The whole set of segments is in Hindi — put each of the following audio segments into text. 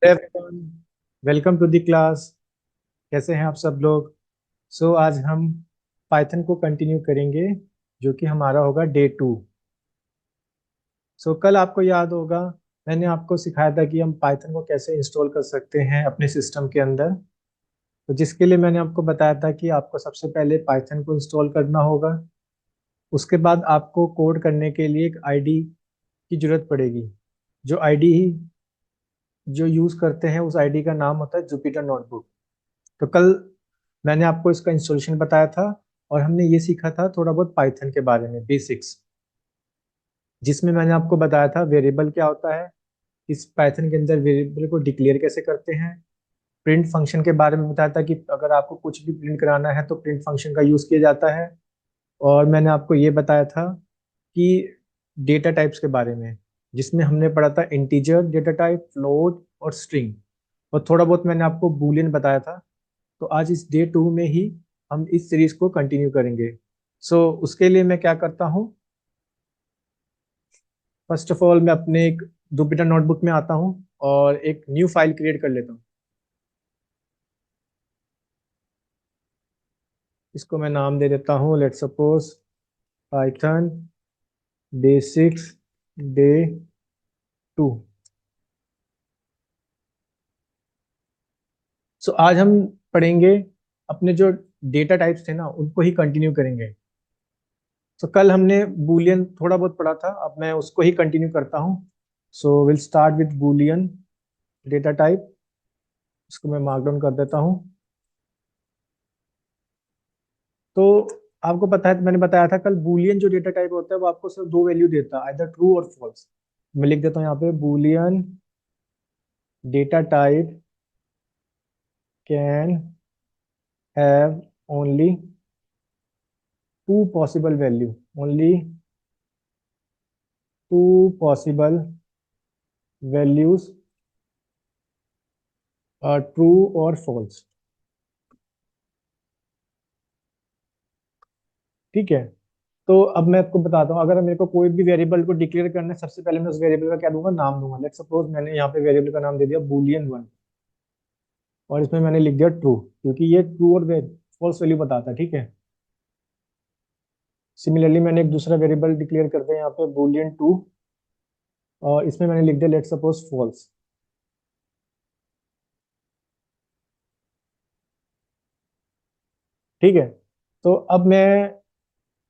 Everyone, welcome to the class. कैसे हैं आप सब लोग? आज हम पाइथन को कंटिन्यू करेंगे, जो कि हमारा होगा डे 2। कल आपको याद होगा, मैंने आपको सिखाया था कि हम पाइथन को कैसे इंस्टॉल कर सकते हैं अपने सिस्टम के अंदर। तो जिसके लिए मैंने आपको बताया था कि आपको सबसे पहले पाइथन को इंस्टॉल करना होगा। उसके बाद आपको कोड करने के लिए एक आईडी की जरूरत पड़ेगी। जो आईडी ही जो यूज़ करते हैं, उस आईडी का नाम होता है जुपिटर नोटबुक। तो कल मैंने आपको इसका इंस्टॉलेशन बताया था, और हमने ये सीखा था थोड़ा बहुत पाइथन के बारे में बेसिक्स, जिसमें मैंने आपको बताया था वेरिएबल क्या होता है, इस पाइथन के अंदर वेरिएबल को डिक्लेयर कैसे करते हैं। प्रिंट फंक्शन के बारे में बताया था कि अगर आपको कुछ भी प्रिंट कराना है तो प्रिंट फंक्शन का यूज़ किया जाता है। और मैंने आपको ये बताया था कि डेटा टाइप्स के बारे में, जिसमें हमने पढ़ा था इंटीजर डेटा टाइप, फ्लोट और स्ट्रिंग। और थोड़ा बहुत मैंने आपको बूलियन बताया था। तो आज इस डे 2 में ही हम इस सीरीज को कंटिन्यू करेंगे। उसके लिए मैं क्या करता हूँ, फर्स्ट ऑफ ऑल मैं अपने एक जुपिटर नोटबुक में आता हूँ और एक न्यू फाइल क्रिएट कर लेता हूँ। इसको मैं नाम दे देता हूँ, let's suppose Python basics day 2। आज हम पढ़ेंगे अपने जो डेटा टाइप्स थे ना, उनको ही कंटिन्यू करेंगे। कल हमने बूलियन थोड़ा बहुत पढ़ा था, अब मैं उसको ही कंटिन्यू करता हूँ। Will start with Boolean data type. इसको मैं मार्क डाउन कर देता हूँ। तो आपको पता है, मैंने बताया था कल, बूलियन जो डेटा टाइप होता है वो आपको सिर्फ दो वैल्यू देता है, आइदर ट्रू और फॉल्स। मैं लिख देता हूँ यहाँ पे, boolean data type can have only two possible value, only two possible values, true और फॉल्स। ठीक है। तो अब मैं आपको बताता हूँ, अगर मेरे को कोई भी वेरिएबल को डिक्लेयर करना है, सबसे पहले मैं उस वेरिएबल का क्या दूंगा, नाम दूंगा। लेट्स सपोज मैंने यहाँ पे वेरिएबल का नाम दे दिया boolean 1, और इसमें मैंने लिख दिया ट्रू, क्योंकि ये ट्रू और फॉल्स वैल्यू बताता है। ठीक है। सिमिलरली मैंने एक दूसरा वेरिएबल डिक्लेयर कर दिया यहाँ पे boolean 2, और इसमें मैंने लिख दिया लेट्स सपोज फॉल्स। ठीक है। तो अब मैं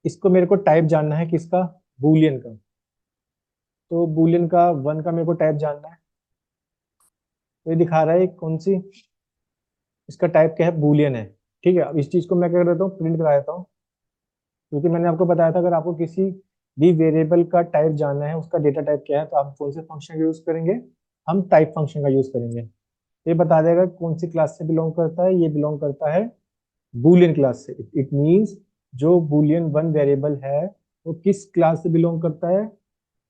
इसको, मेरे को टाइप जानना है किसका, बूलियन का। तो बूलियन का 1 का मेरे को टाइप जानना है। तो ये दिखा रहा है कौन सी, इसका टाइप क्या है, बूलियन है। ठीक है। अब इस चीज को मैं क्या कर देता हूँ, प्रिंट करा देता हूँ। क्योंकि मैंने आपको बताया था, अगर आपको किसी भी वेरिएबल का टाइप जानना है, उसका डेटा टाइप क्या है, तो आप कौन से फंक्शन का यूज करेंगे, हम टाइप फंक्शन का यूज करेंगे। ये बता देगा कौन सी क्लास से बिलोंग करता है। ये बिलोंग करता है बूलियन क्लास से। इट मींस जो boolean 1 वेरिएबल है, वो किस क्लास से बिलोंग करता है,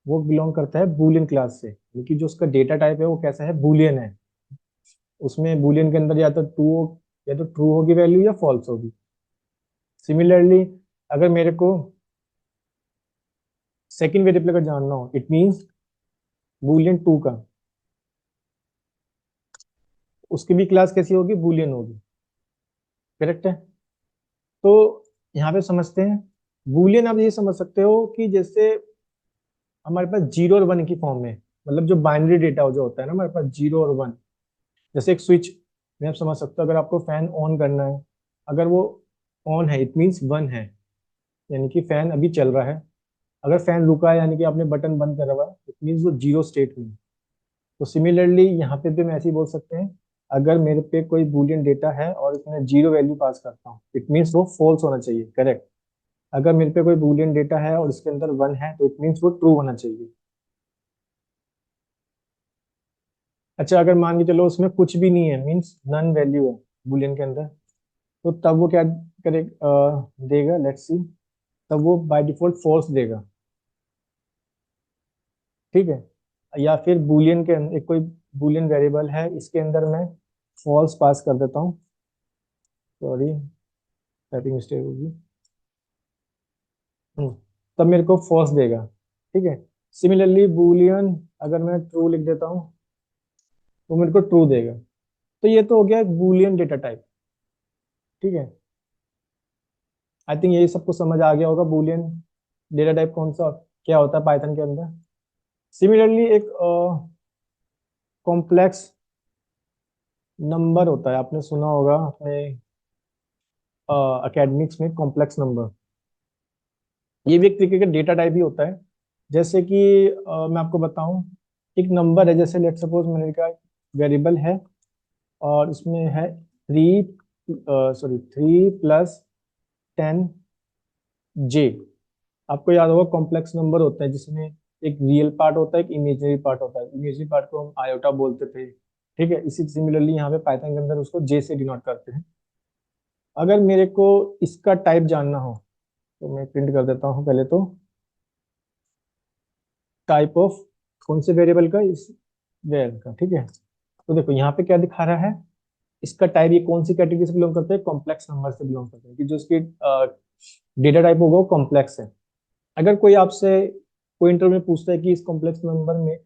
वो बिलोंग करता है बूलियन क्लास से। क्योंकि जो उसका डेटा टाइप है वो कैसा है, बूलियन है। उसमें बूलियन के अंदर या तो ट्रू होगी वैल्यू या फॉल्स होगी। सिमिलरली अगर मेरे को सेकंड वेरिएबल का जानना हो, इट मींस boolean 2 का, उसकी भी क्लास कैसी होगी, बूलियन होगी। करेक्ट है। तो यहाँ पे समझते हैं, बूलियन आप ये समझ सकते हो कि जैसे हमारे पास 0 और 1 की फॉर्म में, मतलब जो बाइनरी डेटा जो होता है ना हमारे पास, 0 और 1। जैसे एक स्विच में आप समझ सकते हो, अगर आपको फैन ऑन करना है, अगर वो ऑन है इट मीन्स 1 है, यानी कि फैन अभी चल रहा है। अगर फैन रुका है, यानी कि आपने बटन बंद करा हुआ है, इट मीन्स वो जीरो स्टेट में है। तो सिमिलरली यहाँ पे भी हम ऐसे ही बोल सकते हैं, अगर मेरे पे कोई बूलियन डेटा है और इसमें 0 वैल्यू पास करता हूँ, इट मीन्स वो फॉल्स होना चाहिए। करेक्ट। अगर मेरे पे कोई बूलियन डेटा है और इसके अंदर 1 है, तो इट मीन्स वो ट्रू होना चाहिए। अच्छा, अगर मान के चलो उसमें कुछ भी नहीं है, मीन्स नन वैल्यू है बूलियन के अंदर, तो तब वो क्या देगा, लेट्स सी। तब वो बाय डिफॉल्ट फॉल्स देगा। ठीक है। या फिर बूलियन के एक कोई बूलियन वेरिएबल है, इसके अंदर मैं फॉल्स पास कर देता हूँ। सॉरी, टाइपिंग मिस्टेक होगी। तब मेरे को फॉल्स देगा। ठीक है। सिमिलरली बूलियन अगर मैं ट्रू लिख देता हूँ, वो मेरे को ट्रू देगा। तो ये तो हो गया बूलियन डेटा टाइप। ठीक है, आई थिंक ये सबको समझ आ गया होगा बूलियन डेटा टाइप कौन सा क्या होता है पाइथन के अंदर। सिमिलरली एक कॉम्प्लेक्स नंबर होता है, आपने सुना होगा अपने एकेडमिक्स में, कॉम्प्लेक्स नंबर। ये भी एक तरीके का डेटा टाइप ही होता है। जैसे कि मैं आपको बताऊं, एक नंबर है, जैसे लेट सपोज मैंने कहा वेरिएबल है और इसमें है 3 + 10 J। आपको याद होगा कॉम्प्लेक्स नंबर होता है जिसमें एक रियल पार्ट होता है, एक इमेजिनरी पार्ट होता है। इमेजिनरी पार्ट को हम आयोटा बोलते थे। ठीक है, इसी सिमिलरली यहाँ पे पाइथन के अंदर उसको जे से डिनोट करते हैं। अगर मेरे को इसका टाइप जानना हो तो मैं प्रिंट कर देता हूँ पहले तो, टाइप ऑफ कौन से वेरिएबल का, इस वेर का। ठीक है, तो देखो यहाँ पे क्या दिखा रहा है, इसका टाइप ये कौन सी कैटेगरी से बिलोंग करता है, कॉम्प्लेक्स नंबर से बिलोंग करता है, कि जो इसकी डेटा टाइप होगा वो कॉम्प्लेक्स है। अगर कोई आपसे कोई इंटरव्यू में पूछता है कि इस कॉम्प्लेक्स नंबर में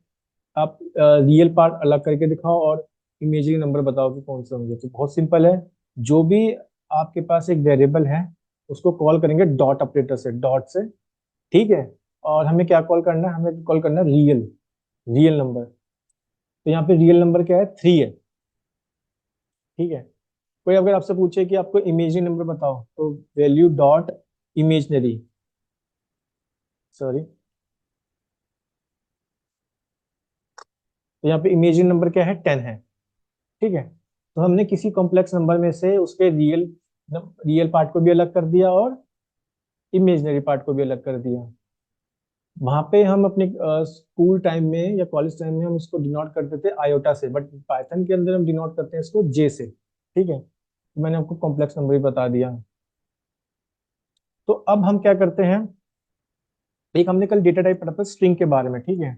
आप रियल पार्ट अलग करके दिखाओ और इमेजिनरी नंबर बताओ कि कौन सा होंगे, तो बहुत सिंपल है। जो भी आपके पास एक वेरिएबल है उसको कॉल करेंगे डॉट ऑपरेटर से, डॉट से। ठीक है, और हमें क्या कॉल करना है, हमें कॉल करना है रियल, रियल नंबर। तो यहाँ पे रियल नंबर क्या है, 3 है। ठीक है, कोई अगर आपसे पूछे कि आपको इमेजिनरी नंबर बताओ तो वैल्यू डॉट इमेजनरी, सॉरी, तो यहाँ पे इमेजिनरी नंबर क्या है, 10 है। ठीक है, तो हमने किसी कॉम्प्लेक्स नंबर में से उसके रियल रियल पार्ट को भी अलग कर दिया और इमेजिनरी पार्ट को भी अलग कर दिया। वहां पे हम अपने स्कूल टाइम में या कॉलेज टाइम में हम इसको डिनोट करते थे आयोटा से, बट पाइथन के अंदर हम डिनोट करते हैं इसको जे से। ठीक है, तो मैंने आपको कॉम्प्लेक्स नंबर भी बता दिया। तो अब हम क्या करते हैं, एक हमने कल डेटा टाइप पढ़ा था स्ट्रिंग के बारे में। ठीक है,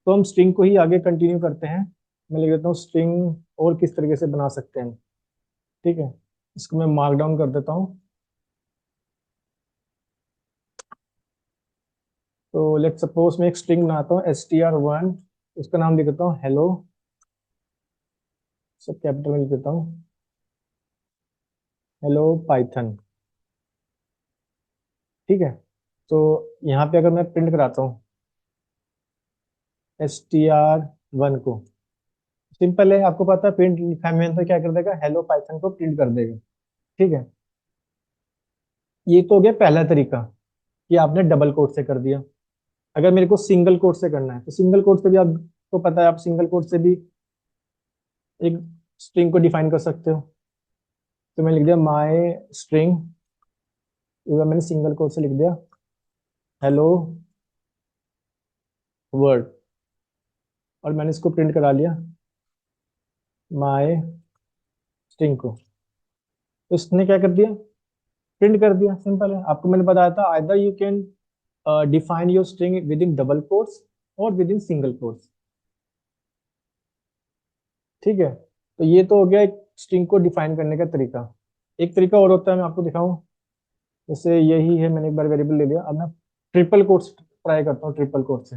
तो हम स्ट्रिंग को ही आगे कंटिन्यू करते हैं। मैं लिख देता हूँ स्ट्रिंग और किस तरीके से बना सकते हैं। ठीक है, इसको मैं मार्क डाउन कर देता हूँ। तो लेट सपोज मैं एक स्ट्रिंग बनाता हूँ str1, उसका नाम लिख देता हूँ हेलो, सब कैपिटल में लिख देता हूँ, हेलो पाइथन। ठीक है, तो यहाँ पे अगर मैं प्रिंट कराता हूँ str1 को, सिंपल है, आपको पता है प्रिंट लिखा में तो क्या कर देगा, हेलो पाइथन को प्रिंट कर देगा। ठीक है, ये तो हो गया पहला तरीका कि आपने डबल कोट से कर दिया। अगर मेरे को सिंगल कोट से करना है तो सिंगल कोट से भी आपको पता है, आप सिंगल कोट से भी एक स्ट्रिंग को डिफाइन कर सकते हो। तो मैं लिख दिया माई स्ट्रिंग, मैंने सिंगल कोट से लिख दिया हेलो वर्ड, और मैंने इसको प्रिंट करा लिया माई स्ट्रिंग को। तो इसने क्या कर दिया, प्रिंट कर दिया। सिंपल है, आपको मैंने बताया था either you can define your string with in double quotes और विद इन सिंगल कोट्स। ठीक है, तो ये तो हो गया एक स्ट्रिंग को डिफाइन करने का तरीका। एक तरीका और होता है, मैं आपको दिखाऊं। जैसे यही है, मैंने एक बार वेरिएबल ले लिया, अब मैं ट्रिपल कोट्स ट्राई करता हूँ, ट्रिपल कोट से।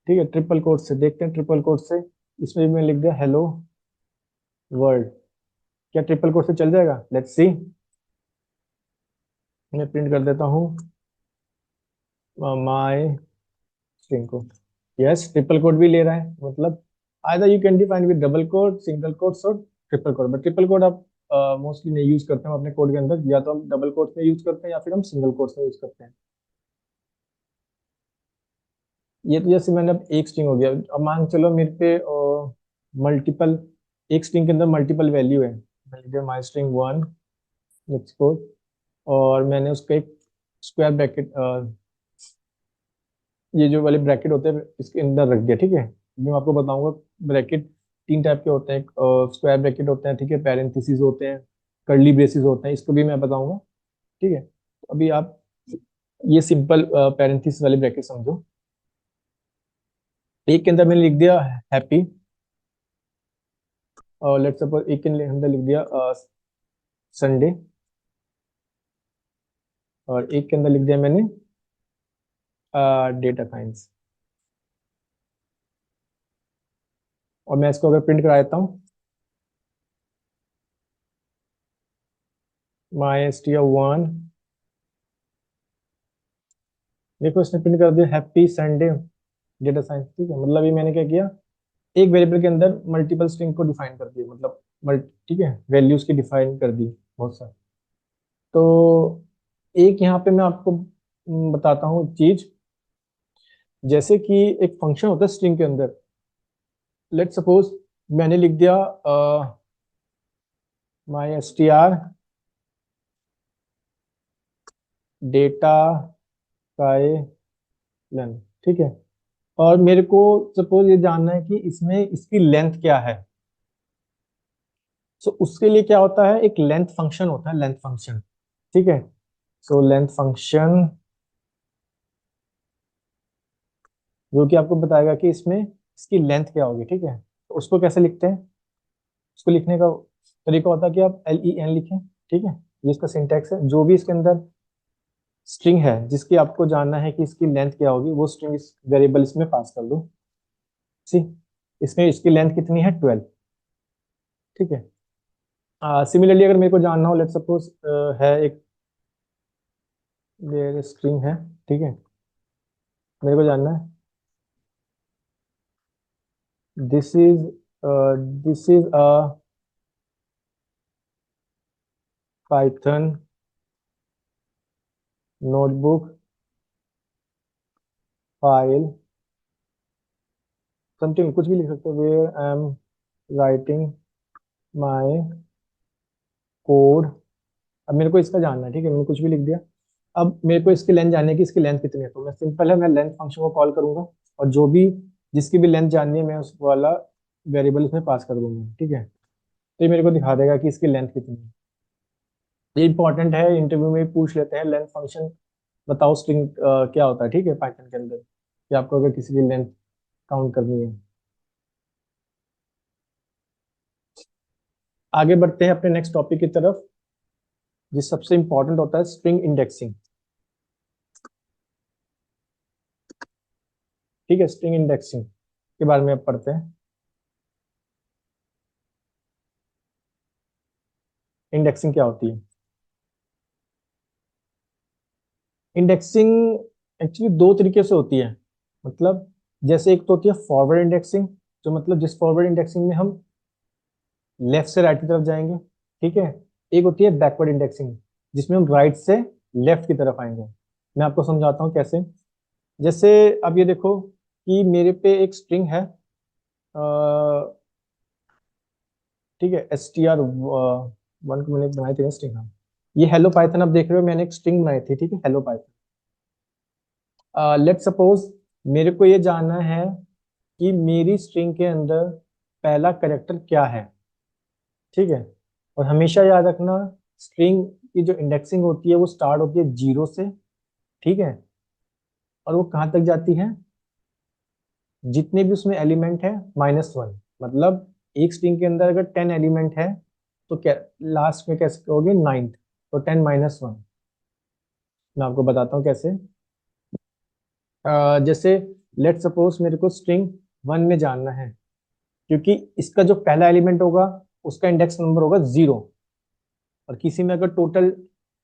ठीक है, ट्रिपल कोट से देखते हैं, ट्रिपल कोट से इसमें भी मैं लिख दिया हेलो वर्ल्ड। क्या ट्रिपल कोट से चल जाएगा, लेट्स सी। मैं प्रिंट कर देता हूँ माय स्ट्रिंग को। यस, ट्रिपल कोट भी ले रहा है, मतलब either you can define with double quote, single quotes और triple quote. But triple quote आप मोस्टली नहीं यूज करते हैं अपने कोड के अंदर, या तो हम डबल कोट्स में यूज करते हैं या फिर हम सिंगल कोट्स में यूज करते हैं। ये तो जैसे मैंने अब एक स्ट्रिंग हो गया, अब मान के चलो मेरे पे मल्टीपल, एक स्ट्रिंग के अंदर मल्टीपल वैल्यू है। मैं लिख दिया माई स्ट्रिंग 1 लेट्स को, और मैंने उसका एक स्क्वायर ब्रैकेट, ये जो वाले ब्रैकेट होते हैं इसके अंदर रख दिया। ठीक है, मैं आपको बताऊंगा ब्रैकेट तीन टाइप के होते हैं, स्क्वायर ब्रैकेट होते हैं, ठीक है, पैरेंथेसिस होते हैं, कर्ली ब्रेसेस होते हैं, इसको भी मैं बताऊंगा। ठीक है, तो अभी आप ये सिंपल पैरेंथेसिस वाले ब्रैकेट समझो। एक के अंदर मैंने लिख दिया हैप्पी, और लेट्स सपोज एक के अंदर लिख दिया संडे, और एक के अंदर लिख दिया मैंने डेटा साइंस। और मैं इसको अगर प्रिंट करा देता हूँ, MyStr1, देखो इसने प्रिंट कर दिया हैप्पी संडे डेटा साइंस। ठीक है, मतलब ये मैंने क्या किया, एक वेरिएबल के अंदर मल्टीपल स्ट्रिंग को डिफाइन कर दिया, मतलब ठीक है, वैल्यूज की डिफाइन कर दी बहुत सारी। तो एक यहाँ पे मैं आपको बताता हूँ चीज, जैसे कि एक फंक्शन होता है स्ट्रिंग के अंदर। लेट सपोज मैंने लिख दिया MyStr डेटा स्काईलन, ठीक है, और मेरे को सपोज ये जानना है कि इसमें इसकी लेंथ क्या है। सो उसके लिए क्या होता है, एक लेंथ फंक्शन होता है, लेंथ फंक्शन। ठीक है, सो लेंथ फंक्शन जो कि आपको बताएगा कि इसमें इसकी लेंथ क्या होगी। ठीक है, तो उसको कैसे लिखते हैं, उसको लिखने का तरीका होता है कि आप LEN लिखें। ठीक है, ये इसका सिंटैक्स है। जो भी इसके अंदर स्ट्रिंग है जिसकी आपको जानना है कि इसकी लेंथ क्या होगी, वो स्ट्रिंग इस वेरिएबल इसमें पास कर दो। सी, इसमें इसकी लेंथ कितनी है, 12। ठीक है, सिमिलरली अगर मेरे को जानना हो, लेट सपोज है एक स्ट्रिंग है। ठीक है, मेरे को जानना है this is a python notebook file something, कुछ भी लिख सकते हो, where I am writing my code. अब मेरे को इसका जानना है। ठीक है, मैंने कुछ भी लिख दिया। अब मेरे को इसकी लेंथ जाननी है कि इसकी लेंथ कितनी है, तो मैं सिंपल है, मैं लेंथ फंक्शन को कॉल करूंगा और जो भी जिसकी भी लेंथ जाननी है मैं उस वाला वेरिएबल इसमें पास कर दूंगा। ठीक है, तो ये मेरे को दिखा देगा कि इसकी लेंथ कितनी है। ये इंपॉर्टेंट है, इंटरव्यू में भी पूछ लेते हैं लेंथ फंक्शन बताओ स्ट्रिंग क्या होता है। ठीक है, पाइथन के अंदर कि आपको अगर किसी की लेंथ काउंट करनी है। आगे बढ़ते हैं अपने नेक्स्ट टॉपिक की तरफ, जिस सबसे इंपॉर्टेंट होता है स्ट्रिंग इंडेक्सिंग। ठीक है, स्ट्रिंग इंडेक्सिंग के बारे में अब पढ़ते हैं। इंडेक्सिंग क्या होती है, इंडेक्सिंग एक्चुअली दो तरीके से होती है। मतलब जैसे एक तो होती है फॉरवर्ड इंडेक्सिंग, जो मतलब जिस फॉरवर्ड इंडेक्सिंग में हम लेफ्ट से राइट की तरफ जाएंगे। ठीक है, एक होती है बैकवर्ड इंडेक्सिंग जिसमें हम राइट से लेफ्ट की तरफ आएंगे। मैं आपको समझाता हूँ कैसे। जैसे अब ये देखो कि मेरे पे एक स्ट्रिंग है, ठीक है, STR1 को मैंने बनाई थी स्ट्रिंग। हाँ, ये हेलो पाइथन, अब देख रहे हो मैंने एक स्ट्रिंग बनाई थी। ठीक है, हेलो पाइथन। लेट सपोज मेरे को ये जानना है कि मेरी स्ट्रिंग के अंदर पहला कैरेक्टर क्या है। ठीक है, और हमेशा याद रखना स्ट्रिंग की जो इंडेक्सिंग होती है वो स्टार्ट होती है 0 से। ठीक है, और वो कहाँ तक जाती है, जितने भी उसमें एलिमेंट है -1। मतलब एक स्ट्रिंग के अंदर अगर 10 एलिमेंट है तो क्या लास्ट में कैसे कहोगे, 9th, तो 10 - 1। मैं आपको बताता हूँ कैसे। जैसे लेट सपोज मेरे को स्ट्रिंग 1 में जानना है, क्योंकि इसका जो पहला एलिमेंट होगा उसका इंडेक्स नंबर होगा 0, और किसी में अगर टोटल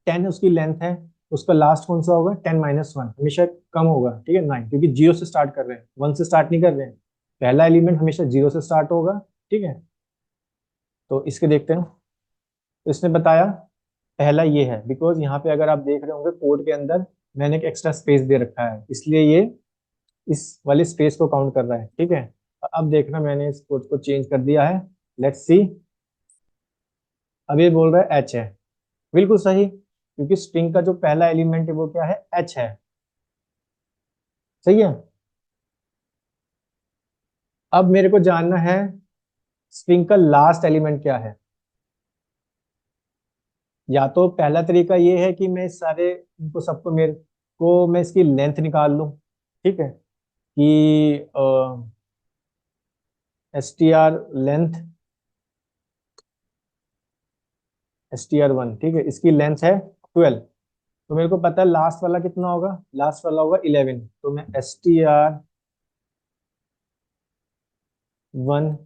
10 उसकी लेंथ है तो उसका लास्ट कौन सा होगा, 10 - 1, हमेशा कम होगा। ठीक है, 9, क्योंकि 0 से स्टार्ट कर रहे हैं, 1 से स्टार्ट नहीं कर रहे हैं। पहला एलिमेंट हमेशा 0 से स्टार्ट होगा। ठीक है, तो इसके देखते हैं। तो इसने बताया पहला ये है, बिकॉज यहाँ पे अगर आप देख रहे होंगे कोड के अंदर मैंने एक एक्स्ट्रा स्पेस दे रखा है, इसलिए ये इस वाले स्पेस को काउंट कर रहा है। ठीक है, अब देखना मैंने इस कोड को चेंज कर दिया है। लेट्स सी, अब ये बोल रहा है एच है, बिल्कुल सही, क्योंकि स्ट्रिंग का जो पहला एलिमेंट है वो क्या है, एच है। सही है। अब मेरे को जानना है स्ट्रिंग का लास्ट एलिमेंट क्या है। या तो पहला तरीका ये है कि मैं इस सारे इनको सबको मेरे को मैं इसकी लेंथ निकाल लूं। ठीक है, कि STR लेंथ, STR1, ठीक है, इसकी लेंथ है 12। तो मेरे को पता है लास्ट वाला कितना होगा, लास्ट वाला होगा 11। तो मैं STR1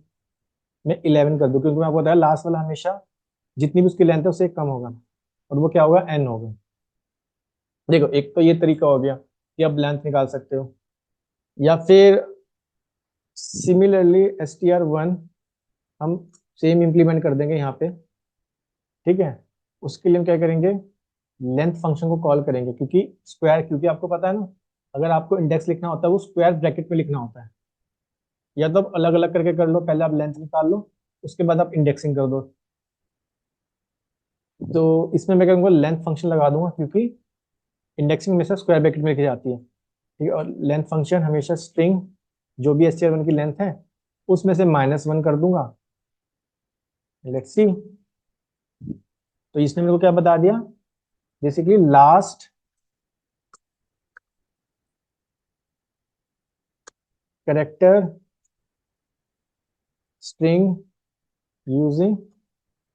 मैं 11 कर दूं, क्योंकि मैं आपको बताया लास्ट वाला हमेशा जितनी भी उसकी लेंथ है उससे कम होगा, और वो क्या होगा, n होगा। देखो एक तो ये तरीका हो गया कि आप लेंथ निकाल सकते हो, या फिर सिमिलरली str1 हम सेम इंप्लीमेंट कर देंगे यहाँ पे, ठीक है। उसके लिए हम क्या करेंगे, लेंथ फंक्शन को कॉल करेंगे, क्योंकि स्क्वायर, क्योंकि आपको पता है ना, अगर आपको इंडेक्स लिखना होता है वो स्क्वायर ब्रैकेट में लिखना होता है। या तो आप अलग अलग करके कर लो, पहले आप लेंथ निकाल लो, उसके बाद आप इंडेक्सिंग कर दो। तो इसमें मैं कहूँगा लेंथ फंक्शन लगा दूंगा, क्योंकि इंडेक्सिंग हमेशा स्क्वायर ब्रैकेट में लिखी जाती है, ठीक है। और लेंथ फंक्शन हमेशा स्ट्रिंग जो भी str1 की लेंथ है उसमें से -1 कर दूंगा। Let's see. तो इसने मेरे को क्या बता दिया, basically last character string using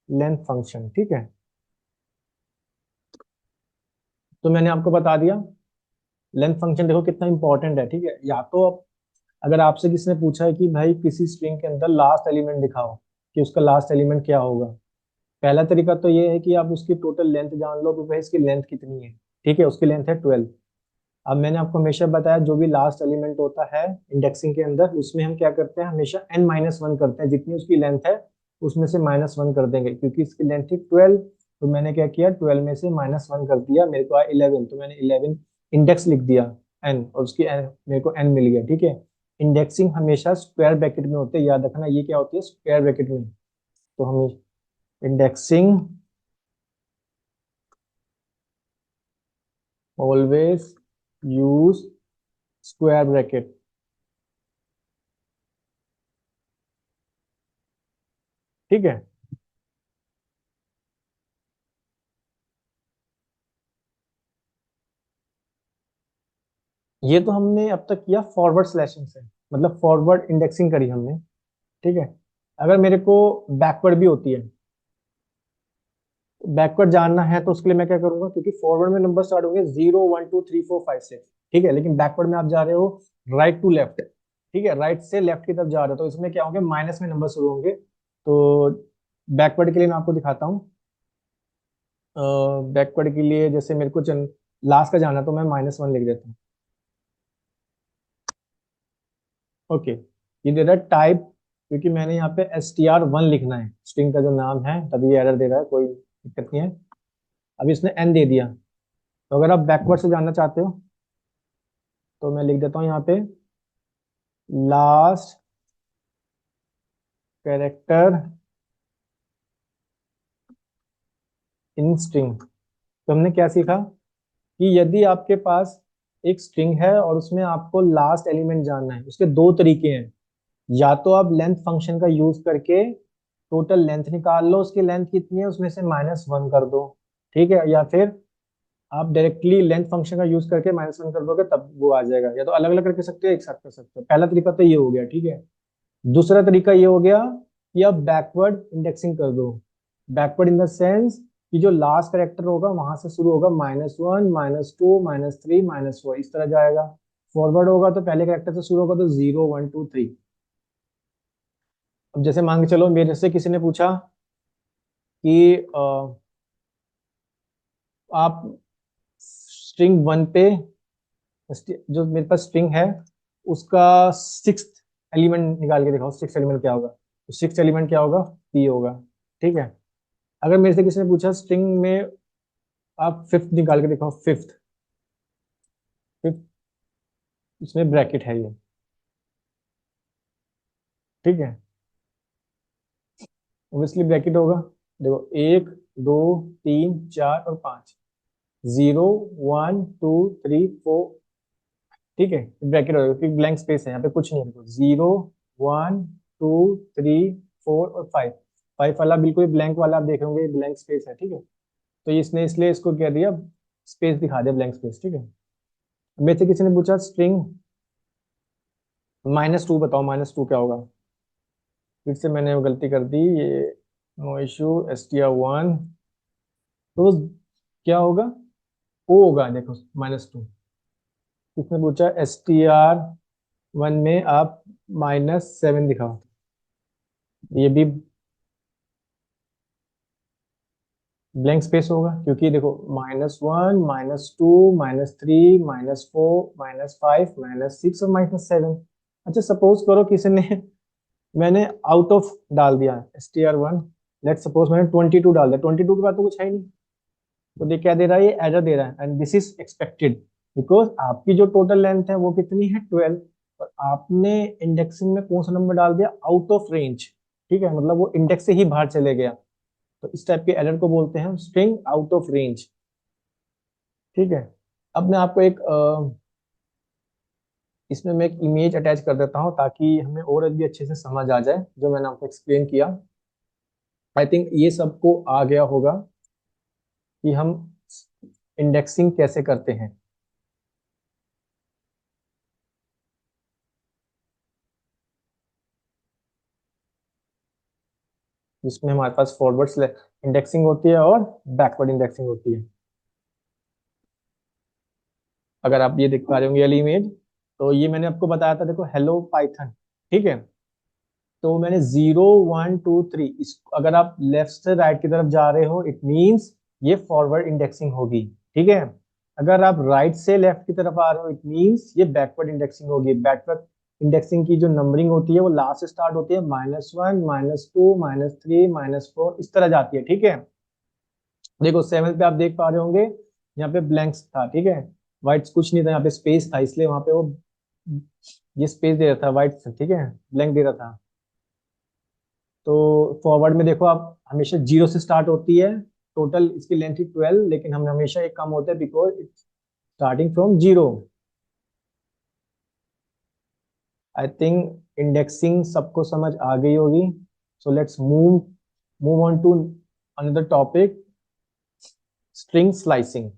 length function, ठीक है। तो मैंने आपको बता दिया लेंथ फंक्शन देखो कितना इंपॉर्टेंट है, ठीक है। या तो अब अगर आपसे किसी ने पूछा है कि भाई किसी स्ट्रिंग के अंदर लास्ट एलिमेंट दिखाओ कि उसका लास्ट एलिमेंट क्या होगा, पहला तरीका तो ये है कि आप उसकी टोटल लेंथ जान लो कि भाई इसकी लेंथ कितनी है, ठीक है। उसकी लेंथ है 12। अब मैंने आपको हमेशा बताया जो भी लास्ट एलिमेंट होता है इंडेक्सिंग के अंदर उसमें हम क्या करते हैं, हमेशा n-1 करते हैं, जितनी उसकी लेंथ है उसमें से -1 कर देंगे, क्योंकि इसकी लेंथ थी 12। तो मैंने क्या किया, 12 में से -1 कर दिया, मेरे को आया 11, तो मैंने 11 इंडेक्स लिख दिया n, और उसकी n, मेरे को n मिल गया, ठीक है। इंडेक्सिंग हमेशा स्क्वायर ब्रैकेट में होते हैं, याद रखना ये क्या होती है, स्क्वायर ब्रैकेट में। तो हम indexing always use square bracket, ठीक है। ये तो हमने अब तक किया फॉरवर्ड स्लैशिंग से, मतलब फॉरवर्ड इंडेक्सिंग करी हमने, ठीक है। अगर मेरे को बैकवर्ड भी होती है, बैकवर्ड जानना है तो उसके लिए मैं क्या करूंगा, क्योंकि फॉरवर्ड में नंबर स्टार्ट होंगे 0 1 2 3 4 5 6, ठीक है। लेकिन बैकवर्ड में आप जा रहे हो राइट टू लेफ्ट, ठीक है, राइट से लेफ्ट की तरफ जा रहे हो, तो इसमें क्या होंगे, माइनस में नंबर शुरू होंगे। तो बैकवर्ड के लिए मैं आपको दिखाता हूँ। बैकवर्ड के लिए जैसे मेरे को लास्ट का जाना, तो मैं -1 लिख देता हूँ। ओके, ये दे रहा है टाइप, क्योंकि मैंने यहाँ पे str1 लिखना है, स्ट्रिंग का जो नाम है, तभी ये एरर दे रहा है, कोई दिक्कत नहीं है। अब इसने n दे दिया, तो अगर आप बैकवर्ड से जानना चाहते हो तो मैं लिख देता हूँ यहाँ पे लास्ट कैरेक्टर इन स्ट्रिंग। तो हमने क्या सीखा कि यदि आपके पास एक स्ट्रिंग है और उसमें आपको लास्ट एलिमेंट जानना है, उसके दो तरीके हैं। या तो आप लेंथ फंक्शन का यूज करके टोटल लेंथ निकाल लो, उसकी लेंथ कितनी है उसमें से -1 कर दो, ठीक है। या फिर आप डायरेक्टली लेंथ फंक्शन का यूज करके -1 कर दोगे, तब वो आ जाएगा। या तो अलग अलग करके सकते हो, एक साथ कर सकते हो। पहला तरीका तो ये हो गया, ठीक है। दूसरा तरीका ये हो गया कि आप बैकवर्ड इंडेक्सिंग कर दो। बैकवर्ड इन द सेंस कि जो लास्ट करेक्टर होगा वहां से शुरू होगा, -1 -2 -3 -4, इस तरह जाएगा। फॉरवर्ड होगा तो पहले करेक्टर से शुरू होगा, तो 0 1 2 3। अब जैसे मान के चलो मेरे से किसी ने पूछा कि आप स्ट्रिंग 1 पे, जो मेरे पास स्ट्रिंग है उसका सिक्स एलिमेंट निकाल के दिखाओ, सिक्स एलिमेंट क्या होगा, तो सिक्स एलिमेंट क्या होगा, पी होगा, ठीक है। अगर मेरे से किसी ने पूछा स्ट्रिंग में आप फिफ्थ निकाल के दिखाओ, फिफ्थ, फिफ्थ इसमें ब्रैकेट है ये, ठीक है। ऑब्वियसली ब्रैकेट होगा। देखो 1 2 3 4 और 5, 0 1 2 3 4, ठीक है। ब्रैकेट होगा क्योंकि ब्लैंक स्पेस है, यहाँ पे कुछ नहीं है। देखो 0 1 2 3 4 और 5, 5 वाला बिल्कुल ब्लैंक वाला आप देख रहे होंगे, ब्लैंक स्पेस है, ठीक है। तो इसने इसलिए इसको क्या दिया, स्पेस दिखा दिया, ब्लैंक स्पेस, ठीक है। मेरे से किसी ने पूछा स्ट्रिंग -2 बताओ, -2 क्या होगा। फिर से मैंने वो गलती कर दी, ये नो इशू, str1, तो क्या होगा, ओ होगा। देखो -2, किसने पूछा str1 में आप -7 दिखाओ, ये भी ब्लैंक स्पेस होगा, क्योंकि देखो -1 -2 -3 -4 -5 -6 और -7। अच्छा सपोज करो किसी ने मैंने आउट ऑफ डाल दिया str1, लेट सपोज मैंने 22 डाल दिया, 22 के बाद तो कुछ है ही नहीं। तो ये क्या दे रहा है, ये एरर दे रहा है, and this is expected because आपकी जो टोटल लेंथ है वो कितनी है 12, और आपने इंडेक्सिंग में कौन सा नंबर डाल दिया, आउट ऑफ रेंज। ठीक है, मतलब वो इंडेक्स से ही बाहर चले गया। तो इस टाइप के एरर को बोलते हैं स्ट्रिंग आउट ऑफ रेंज। ठीक है, अब मैं आपको एक इसमें मैं एक इमेज अटैच कर देता हूँ ताकि हमें और भी अच्छे से समझ आ जाए जो मैंने आपको एक्सप्लेन किया। आई थिंक ये सबको आ गया होगा कि हम इंडेक्सिंग कैसे करते हैं। जिसमें हमारे पास फॉरवर्ड इंडेक्सिंग होती है और बैकवर्ड इंडेक्सिंग होती है। अगर आप ये देख पा रहे होंगे वाली इमेज, तो ये मैंने आपको बताया था, देखो हेलो पाइथन। ठीक है, तो मैंने 0 1 2 3, इस अगर आप लेफ्ट से राइट की तरफ जा रहे हो इट मींस ये फॉरवर्ड इंडेक्सिंग होगी। ठीक है, अगर आप राइट से लेफ्ट की तरफ आ रहे हो इट मींस ये बैकवर्ड इंडेक्सिंग होगी। बैकवर्ड इंडेक्सिंग की जो नंबरिंग होती है वो लास्ट से स्टार्ट होती है, -1 -2 -3 -4 इस तरह जाती है। ठीक है, देखो 7 पे आप देख पा रहे होंगे यहाँ पे ब्लैंक्स था। ठीक है, वाइट्स कुछ नहीं था, यहाँ पे स्पेस था, इसलिए वहां पे वो ये स्पेस दे रहा था वाइट। ठीक है, ब्लैंक दे रहा था। तो फॉरवर्ड में देखो आप हमेशा 0 से स्टार्ट होती है, टोटल इसकी लेंथ थी 12, लेकिन हम हमेशा एक कम होता है because it's starting from 0। I think indexing सबको समझ आ गई होगी। So let's move move on to another topic, string slicing.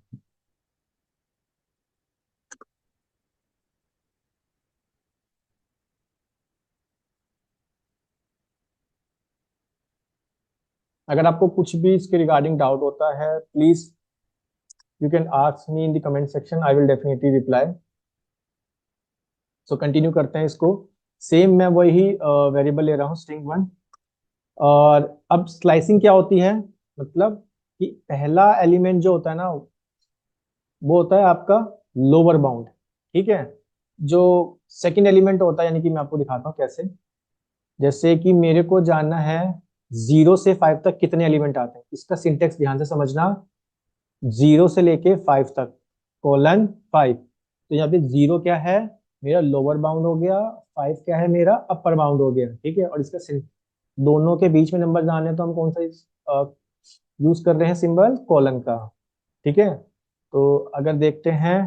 अगर आपको कुछ भी इसके रिगार्डिंग डाउट होता है please you can ask me in the comment section, I will definitely reply. So continue करते हैं इसको। सेम मैं वही वेरिएबल ले रहा हूँ string1। और अब स्लाइसिंग क्या होती है, मतलब कि पहला एलिमेंट जो होता है ना वो होता है आपका लोअर बाउंड। ठीक है, जो सेकंड एलिमेंट होता है, यानी कि मैं आपको दिखाता हूँ कैसे। जैसे कि मेरे को जानना है 0 से 5 तक कितने एलिमेंट आते हैं, इसका सिंटेक्स ध्यान से समझना। 0 से लेके 5 तक, कोलन 5। तो यहाँ पे 0 क्या है, मेरा लोअर बाउंड हो गया, 5 क्या है, मेरा अपर बाउंड हो गया। ठीक है, और इसका दोनों के बीच में नंबर जानने तो हम कौन सा यूज कर रहे हैं, सिंबल कोलन का। ठीक है, तो अगर देखते हैं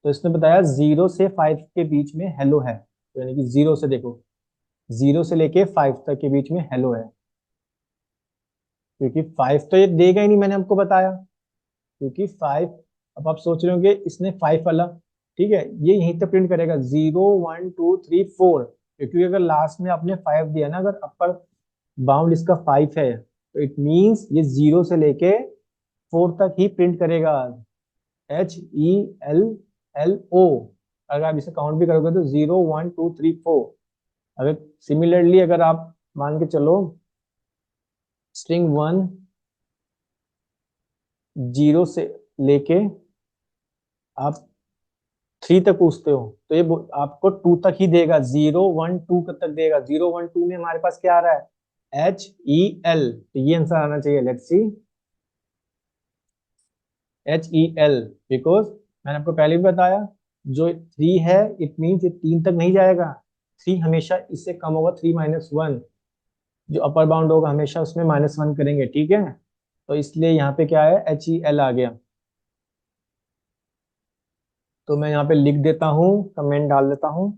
तो इसने बताया 0 से 5 के बीच में हेलो है, तो यानी कि 0 से देखो 0 से लेके 5 तक के बीच में हेलो है। क्योंकि 5 तो ये देगा ही नहीं, मैंने आपको बताया, क्योंकि 5। अब आप सोच रहे होंगे इसने 5 वाला, ठीक है, ये यहीं तक प्रिंट करेगा 0 1 2 3 4, क्योंकि अगर लास्ट में आपने 5 दिया ना, अगर अपर बाउंड इसका 5 है तो इट मींस ये 0 से लेके 4 तक ही प्रिंट करेगा, HELLO। अगर आप इसे काउंट भी करोगे तो 0 1 2 3 4। अगर सिमिलरली अगर आप मान के चलो string1 0 से लेके आप 3 तक पूछते हो तो ये आपको 2 तक ही देगा, 0 1 2 तक देगा। 0 1 2 में हमारे पास क्या आ रहा है, HEL, तो ये आंसर आना चाहिए। लेट्स सी, HEL, बिकॉज मैंने आपको पहले भी बताया जो 3 है इट मीन्स ये 3 तक नहीं जाएगा, 3 हमेशा इससे कम होगा, 3 - 1। जो अपर बाउंड होगा हमेशा उसमें -1 करेंगे। ठीक है, तो इसलिए यहाँ पे क्या है, HEL आ गया। तो मैं यहाँ पे लिख देता हूँ, कमेंट डाल देता हूँ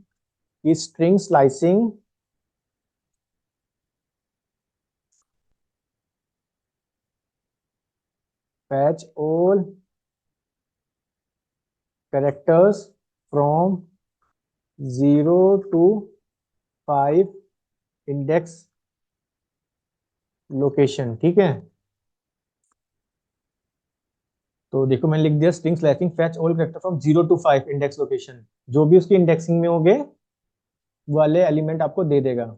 कि string slicing fetch all characters from 0 to 5 index location. ठीक है, तो देखो मैंने लिख दिया string slashing fetch all character from 0 to 5 index location, जो भी उसकी इंडेक्सिंग में होंगे वो वाले एलिमेंट आपको दे देगा।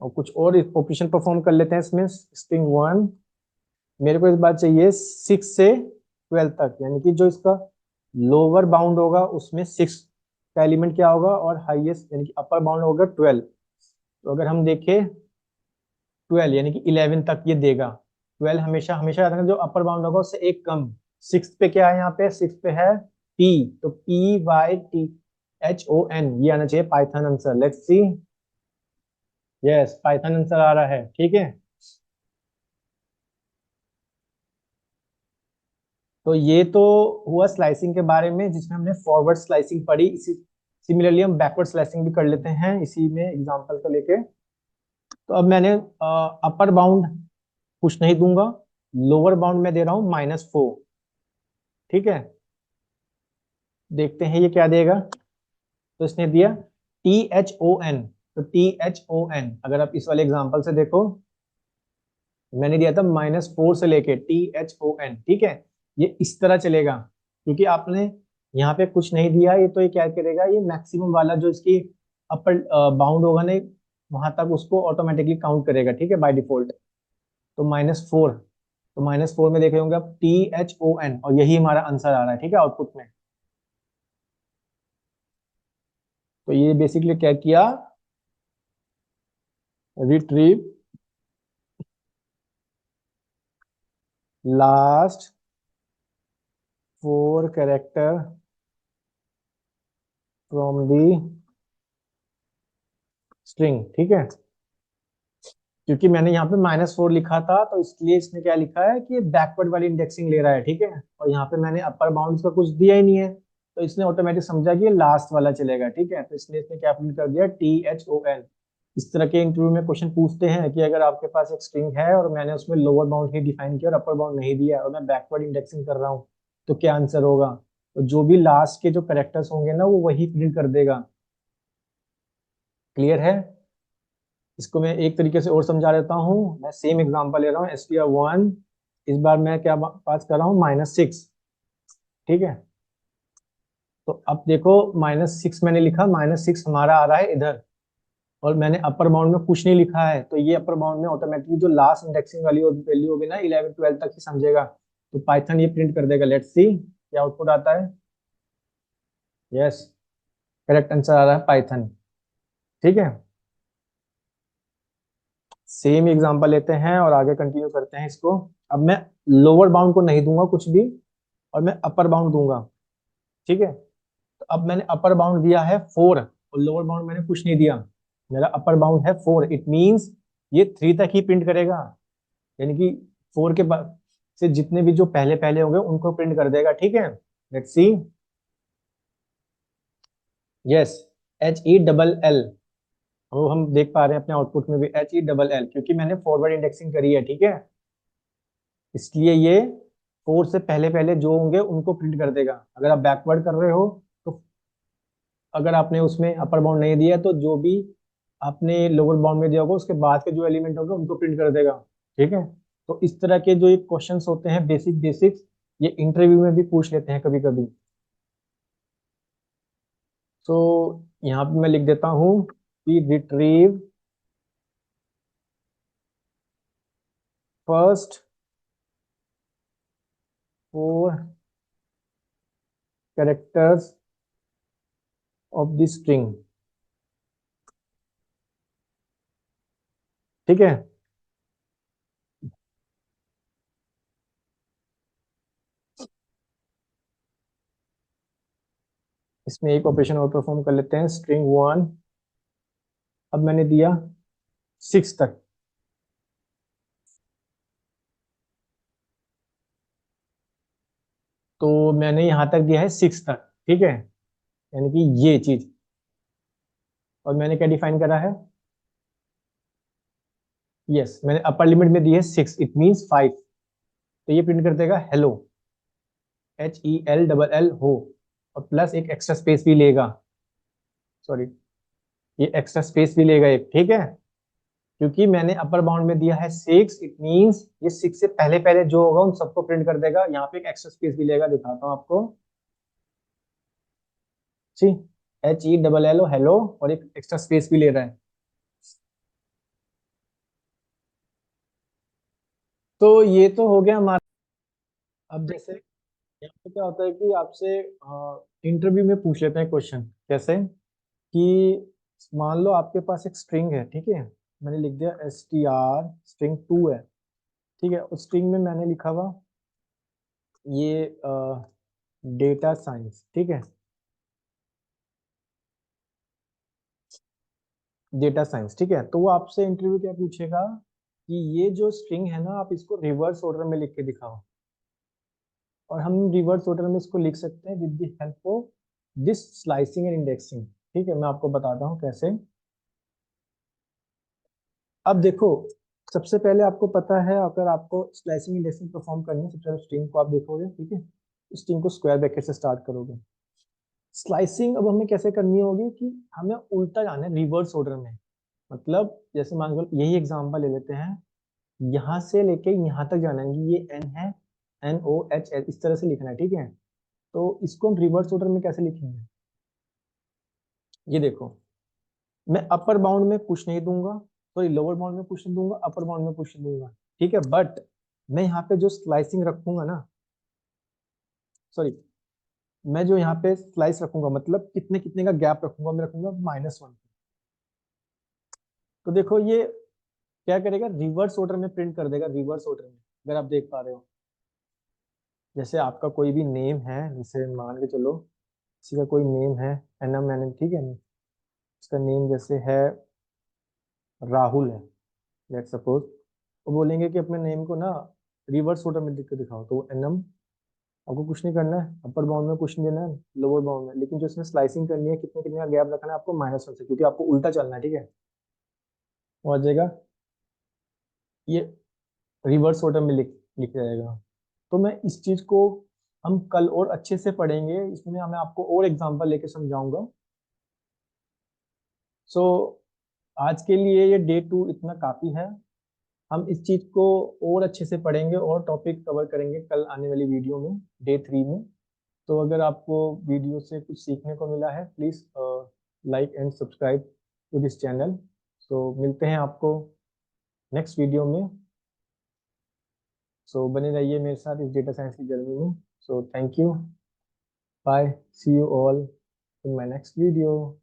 और कुछ और ऑपरेशन परफॉर्म कर लेते हैं इसमें। स्ट्रिंग 1, मेरे को इस बार चाहिए 6 से 12 तक, यानी कि जो इसका लोअर बाउंड होगा उसमें 6 का एलिमेंट क्या होगा, और हाईएस्ट यानी कि अपर बाउंड होगा 12। तो अगर हम देखें 12 यानी कि 11 तक ये देगा। 12 हमेशा हमेशा याद रखना, जो अपर बाउंड होगा उससे एक कम। 6 पे क्या है, यहाँ पे 6 पे है P, तो PYTHON, ये आना चाहिए Python answer. Let's see, yes Python answer आ रहा है, ठीक है। तो ये तो हुआ स्लाइसिंग के बारे में, जिसमें हमने फॉरवर्ड स्लाइसिंग पढ़ी। इसी सिमिलरली हम बैकवर्ड स्लाइसिंग भी कर लेते हैं इसी में एग्जांपल को लेके। तो अब मैंने अपर बाउंड कुछ नहीं दूंगा, लोअर बाउंड में दे रहा हूँ -4, ठीक है। देखते हैं ये क्या देगा। तो इसने दिया THON, तो THON अगर आप इस वाले एग्जांपल से देखो, मैंने दिया था -4 से लेके THON, ठीक है। ये इस तरह चलेगा, क्योंकि आपने यहाँ पे कुछ नहीं दिया, ये तो ये क्या करेगा, ये मैक्सिमम वाला जो इसकी अपर बाउंड होगा ना, वहां तक उसको ऑटोमेटिकली काउंट करेगा, ठीक है, बाय डिफॉल्ट। तो -4, तो -4 में देख रहे होंगे आप THON, और यही हमारा आंसर आ रहा है, ठीक है, आउटपुट में। तो ये बेसिकली क्या किया, retrieve last 4 character from the string, ठीक है। क्योंकि मैंने यहाँ पे -4 लिखा था, तो इसलिए इसने क्या लिखा है कि बैकवर्ड वाली इंडेक्सिंग ले रहा है, ठीक है। और यहाँ पे मैंने अपर बाउंड का कुछ दिया ही नहीं है, तो इसने ऑटोमेटिक समझा कि ये लास्ट वाला चलेगा, ठीक है। तो इसलिए इसने क्या प्रिंट कर दिया, THON। इस तरह के इंटरव्यू में क्वेश्चन पूछते हैं कि अगर आपके पास एक स्ट्रिंग है और मैंने उसमें लोअर बाउंड ही डिफाइन किया और अपर बाउंड नहीं दिया, और मैं बैकवर्ड इंडेक्सिंग कर रहा हूँ, तो क्या आंसर होगा। तो जो भी लास्ट के जो करेक्टर्स होंगे ना, वो वही प्रिंट कर देगा। क्लियर है। इसको मैं एक तरीके से और समझा देता हूँ। मैं सेम एग्जांपल ले रहा हूँ, str1, इस बार मैं क्या पास कर रहा हूँ, -6, ठीक है। तो अब देखो, -6 मैंने लिखा, -6 हमारा आ रहा है इधर, और मैंने अपर बाउंड में कुछ नहीं लिखा है, तो ये अपर बाउंड में ऑटोमेटिकली जो लास्ट इंडेक्सिंग वाली वैल्यू होगी ना, 11 12 तक ही समझेगा। तो पाइथन ये प्रिंट कर देगा। लेट्स सी क्या आउटपुट आता है। यस, करेक्ट आंसर आ रहा है पाइथन, ठीक है। सेम एग्जांपल लेते हैं और आगे कंटिन्यू करते हैं इसको। अब मैं लोअर बाउंड को नहीं दूंगा कुछ भी, और मैं अपर बाउंड दूंगा, ठीक है। तो अब मैंने अपर बाउंड दिया है 4, और लोअर बाउंड मैंने कुछ नहीं दिया। मेरा अपर बाउंड है 4, इट मींस ये 3 तक ही प्रिंट करेगा, यानी कि 4 के बाद से जितने भी जो पहले पहले होंगे उनको प्रिंट कर देगा, ठीक है। लेट्स सी, यस, HELL, वो हम देख पा रहे हैं अपने आउटपुट में भी HELL, क्योंकि मैंने फॉरवर्ड इंडेक्सिंग करी है, ठीक है। इसलिए ये 4 से पहले पहले जो होंगे उनको प्रिंट कर देगा। अगर आप बैकवर्ड कर रहे हो, तो अगर आपने उसमें अपर बाउंड नहीं दिया, तो जो भी आपने लोअर बाउंड में दिया होगा उसके बाद के जो एलिमेंट होंगे उनको प्रिंट कर देगा, ठीक है। तो इस तरह के जो ये क्वेश्चंस होते हैं बेसिक बेसिक्स, ये इंटरव्यू में भी पूछ लेते हैं कभी कभी। तो यहाँ पे मैं लिख देता हूँ कि retrieve first 4 characters of the string, ठीक है। इसमें एक ऑपरेशन और परफॉर्म कर लेते हैं। स्ट्रिंग 1, अब मैंने दिया 6 तक, तो मैंने यहां तक दिया है 6 तक, ठीक है, यानी कि ये चीज। और मैंने क्या डिफाइन करा है, यस, मैंने अपर लिमिट में दी है 6, इट मींस 5। तो ये प्रिंट कर देगा हेलो, HELL हो, और प्लस एक एक्स्ट्रा स्पेस भी लेगा, सॉरी, ये एक्स्ट्रा स्पेस भी लेगा एक, ठीक है। क्योंकि मैंने अपर बाउंड में दिया है 6, इट मींस ये 6 से पहले पहले जो होगा उन सबको प्रिंट कर देगा। यहाँ पे एक एक्स्ट्रा स्पेस भी लेगा, दिखाता हूँ आपको। सी, HELL हेलो, और एक एक्स्ट्रा स्पेस भी ले रहा है। तो ये तो हो गया हमारा। अब जैसे यहाँ पे क्या होता है कि आपसे इंटरव्यू में पूछ लेते हैं क्वेश्चन, कैसे कि मान लो आपके पास एक स्ट्रिंग है, ठीक है, मैंने लिख दिया str string 2 है, ठीक है, उस स्ट्रिंग में मैंने लिखा हुआ ये डेटा साइंस, ठीक है, डेटा साइंस, ठीक है। तो वो आपसे इंटरव्यू क्या पूछेगा कि ये जो स्ट्रिंग है ना, आप इसको रिवर्स ऑर्डर में लिख के दिखाओ। और हम रिवर्स ऑर्डर में इसको लिख सकते हैं with the help of this slicing and indexing. ठीक है, मैं आपको बताता हूँ कैसे। अब देखो, सबसे पहले आपको पता है, अगर आपको स्लाइसिंग इंडेक्सिंग परफॉर्म करनी है, सबसे पहले स्ट्रिंग को आप देखोगे, ठीक है, स्ट्रिंग को स्क्वायर ब्रैकेट से स्टार्ट करोगे। स्लाइसिंग अब हमें कैसे करनी होगी कि हमें उल्टा जाना है, रिवर्स ऑर्डर में। मतलब जैसे मान लो यही एग्जांपल ले लेते हैं, यहाँ से लेके यहाँ तक जाना है, ये एन है, NOHL इस तरह से लिखना है, ठीक है। तो इसको हम रिवर्स ऑर्डर में कैसे लिखेंगे, ये देखो, मैं अपर बाउंड में कुछ नहीं दूंगा, सॉरी लोअर बाउंड में कुछ नहीं दूंगा, अपर बाउंड में कुछ नहीं दूंगा, ठीक है, बट मैं यहाँ पे जो स्लाइसिंग रखूंगा ना, सॉरी, मैं जो यहाँ पे स्लाइस रखूंगा, मतलब कितने कितने का गैप रखूंगा, मैं रखूंगा -1। तो देखो ये क्या करेगा, रिवर्स ऑर्डर में प्रिंट कर देगा, रिवर्स ऑर्डर में। अगर आप देख पा रहे हो, जैसे आपका कोई भी नेम है, जैसे मान के चलो किसी का कोई नेम है, NM, ठीक है, उसका नेम जैसे है राहुल है, लेट सपोज, वो बोलेंगे कि अपने नेम को ना रिवर्स ऑर्डर में लिख के दिखाओ, तो NM, आपको कुछ नहीं करना है, अपर बाउंड में कुछ नहीं देना है, लोअर बाउंड में, लेकिन जो इसमें स्लाइसिंग करनी है, कितने कितने का गैप रखना है आपको, -1 से, क्योंकि आपको उल्टा चलना है, ठीक है, वो आ जाएगा, ये रिवर्स ऑर्डर में लिख लिख जाएगा। तो मैं इस चीज को हम कल और अच्छे से पढ़ेंगे, इसमें मैं आपको और एग्जांपल लेके समझाऊंगा। सो आज के लिए ये डे 2 इतना काफी है। हम इस चीज को और अच्छे से पढ़ेंगे और टॉपिक कवर करेंगे कल आने वाली वीडियो में, डे 3 में। तो अगर आपको वीडियो से कुछ सीखने को मिला है, please like and subscribe to this channel. So मिलते हैं आपको नेक्स्ट वीडियो में। सो बने रहिए मेरे साथ इस डेटा साइंस की जर्नी में। So thank you, bye, see you all in my next video.